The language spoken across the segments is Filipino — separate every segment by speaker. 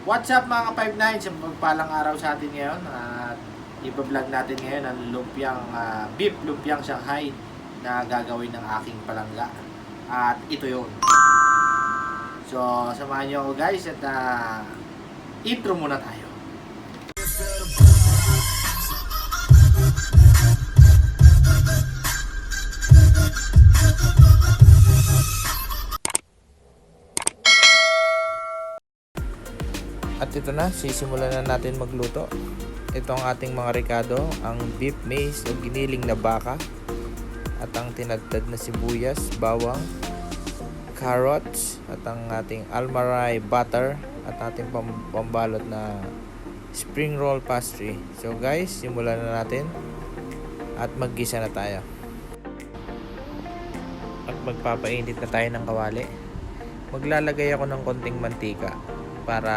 Speaker 1: What's up mga ka-59? Sa pagpalang araw sa atin ngayon at iba-vlog natin ngayon ang beef lumpiang Shanghai na gagawin ng aking palangga. At ito yun. So, samahan nyo ako guys at intro muna tayo. At ito na, sisimulan na natin magluto. Ito ang ating mga rekado, ang beef maize o giniling na baka, at ang tinadtad na sibuyas, bawang, carrots, at ang ating almaray butter, at ating pambalot na spring roll pastry. So guys, simulan na natin at maggisa na tayo. At magpapainit na tayo ng kawali. Maglalagay ako ng konting mantika para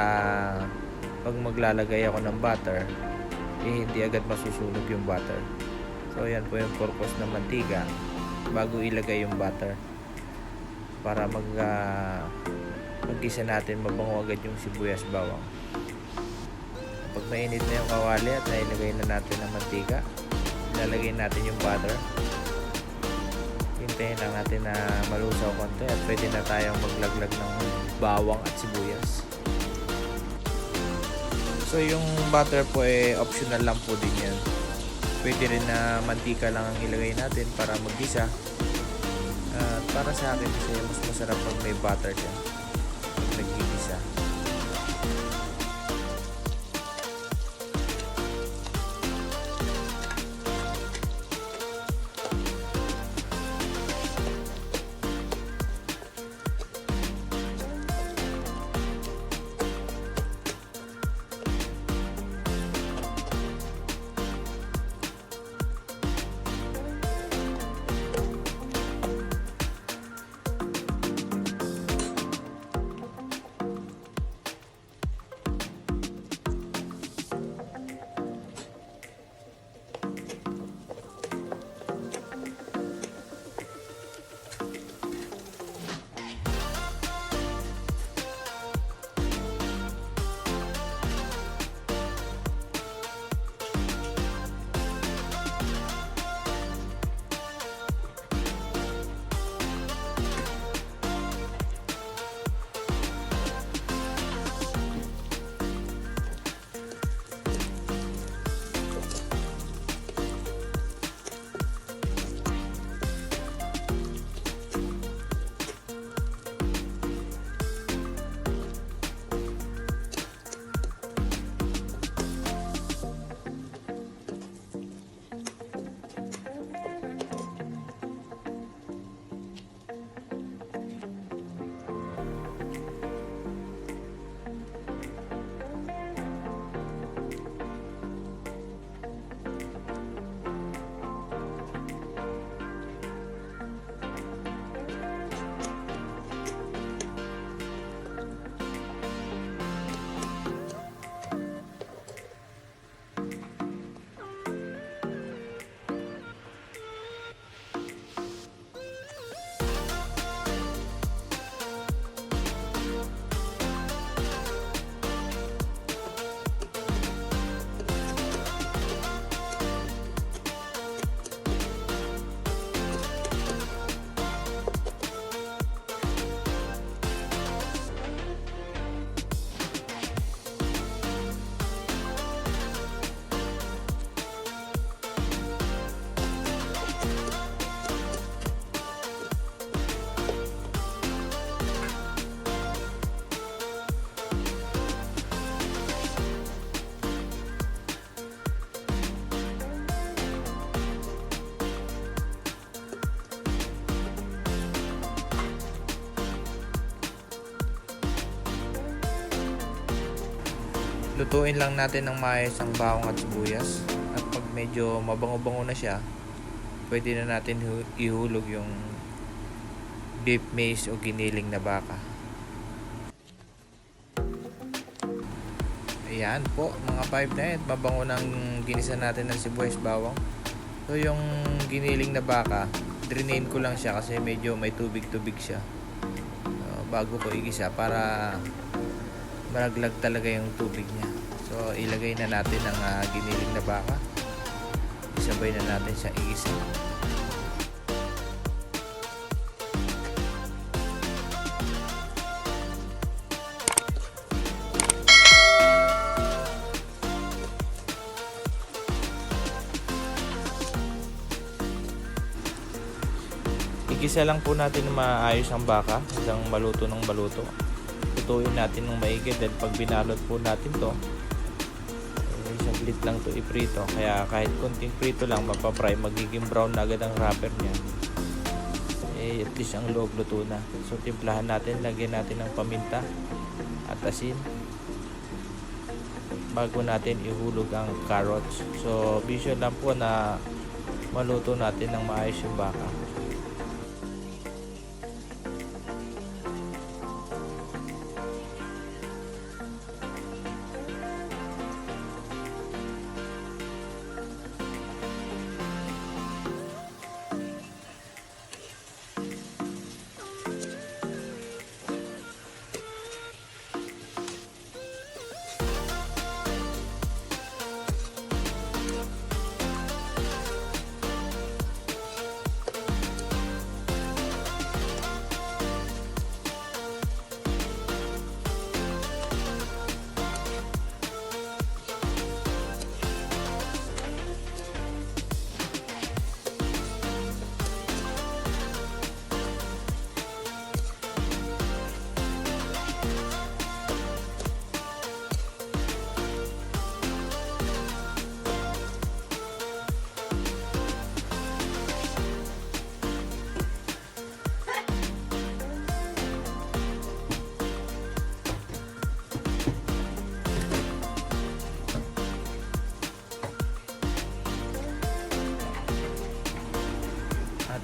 Speaker 1: pag maglalagay ako ng butter, hindi agad masusunog yung butter. So yan po yung purpose ng mantika bago ilagay yung butter, para maggisa natin mabango agad yung sibuyas, bawang. Pag mainit na yung kawali at nailagay na natin ang mantika, ilalagay natin yung butter. Hintayin lang natin na malusaw konti at pwede na tayong maglaglag ng bawang at sibuyas. So yung butter po optional lang po din yan. Pwede rin na mantika lang ang ilagay natin para maggisa. At para sa akin kasi mas masarap pag may butter siya pag naggigisa. Lutuin lang natin ng maayos ang bawang at sibuyas, at pag medyo mabango-bango na siya, pwede na natin ihulog yung beef maize o giniling na baka. Ayan po mga 5 na yan, mabango ng ginisa natin ng sibuyas, bawang. So yung giniling na baka, drainain ko lang siya kasi medyo may tubig-tubig siya bago ko igisa, para malaglag talaga yung tubig niya. So ilagay na natin ang giniling na baka. Isabay na natin siya igisa. Igisa lang po natin na maayos ang baka hanggang maluto ng maluto. Lutuin natin ng maigi dahil pag binalot po natin to, saglit lang to iprito. Kaya kahit konting prito lang mapapry, magiging brown na agad ang wrapper niya. At least ang loob luto na. So timplahan natin, lagyan natin ng paminta at asin bago natin ihulog ang carrots. So vision lang po na maluto natin ng maayos yung baka.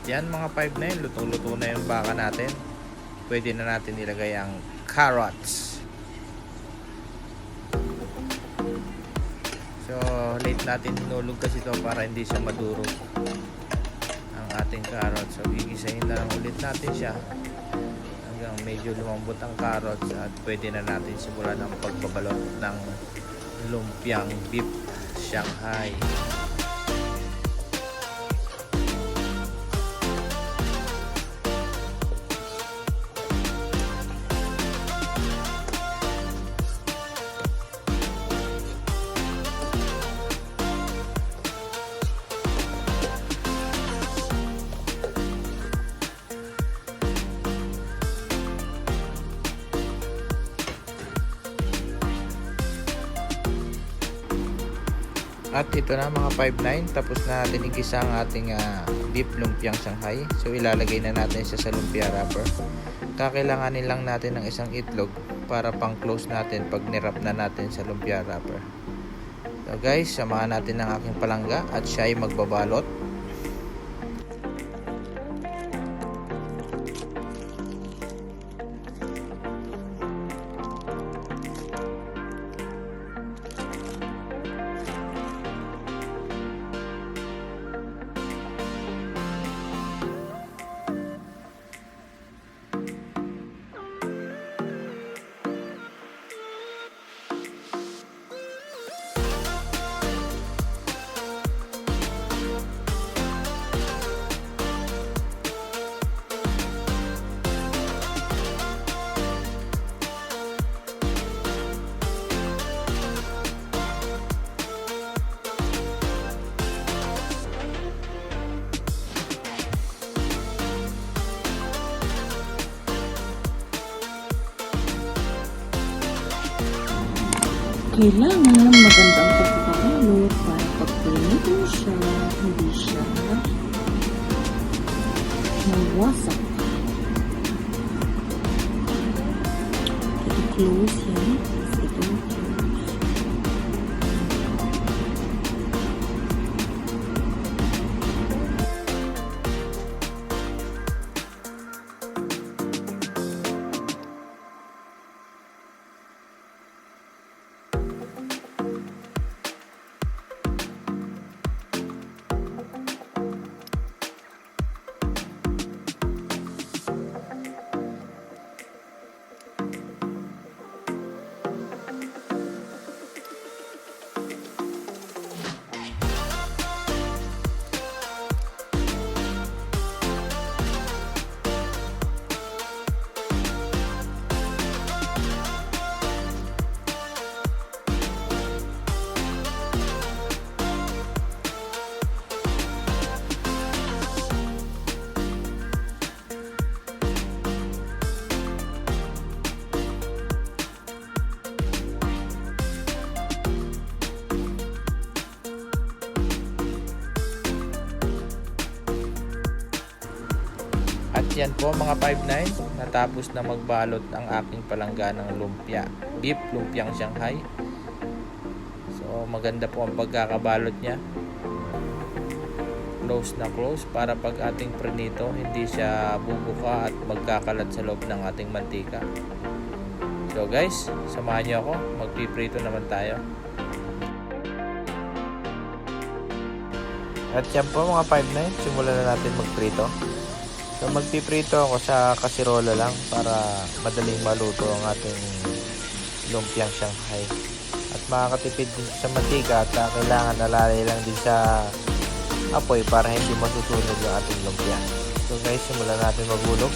Speaker 1: Yan mga 5 na yun, lutong-luto na yung baka natin. Pwede na natin ilagay ang carrots. So late natin hinulog kasi ito para hindi siya madurog ang ating carrots. So gigisahin na lang ulit natin siya hanggang medyo lumambot ang carrots at pwede na natin simulan ang pagbabalot ng lumpiang beef Shanghai. At ito na mga 5-9, tapos na natin igisa ang ating beef lumpiang Shanghai. So ilalagay na natin siya sa lumpia wrapper. Kakailanganin lang natin ng isang itlog para pang close natin pag nirap na natin sa lumpia wrapper. So guys, samahan natin ang aking palangga at siya ay magbabalot.
Speaker 2: Kailangan magandang pagkakabalot para pag-pinit mo siya, hindi siya mawasak. I-close yan.
Speaker 1: yan po mga 5'9", natapos na magbalot ang aking palangganang lumpia. Beef Lumpiang Shanghai. So maganda po ang pagkakabalot niya. Close na close para pag ating prinito hindi siya bubuka at magkakalat sa loob ng ating mantika. So guys, samahan niyo ako, magpiprito naman tayo. At yan po mga 5'9", simulan na natin magprito. So magpiprito ako sa kasirola lang para madaling maluto ang ating lumpiang Shanghai. At makakatipid din sa mantika at kailangan alalay lang din sa apoy para hindi masusunog yung ating lumpia. So guys, simulan natin maghulog.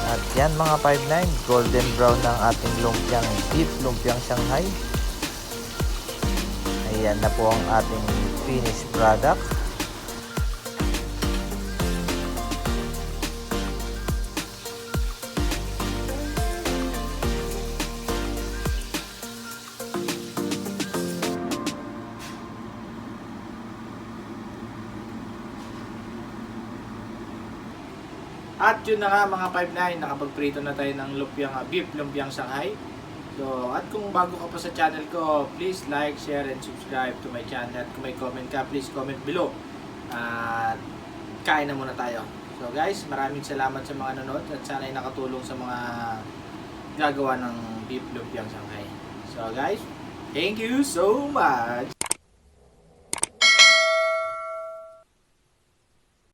Speaker 1: At yan mga 5'9", golden brown ng ating lumpiang beef lumpiang Shanghai. Ayan na po ang ating finished product.
Speaker 3: At yun na nga mga 5'9", nakapagprito na tayo ng lumpiang beef lumpiang Shanghai. So, at kung bago ka pa sa channel ko, please like, share, and subscribe to my channel. At kung may comment ka, please comment below. At kain na muna tayo. So guys, maraming salamat sa mga nanood at sana ay nakatulong sa mga gagawa ng beef lumpiang Shanghai. So guys, thank you so much!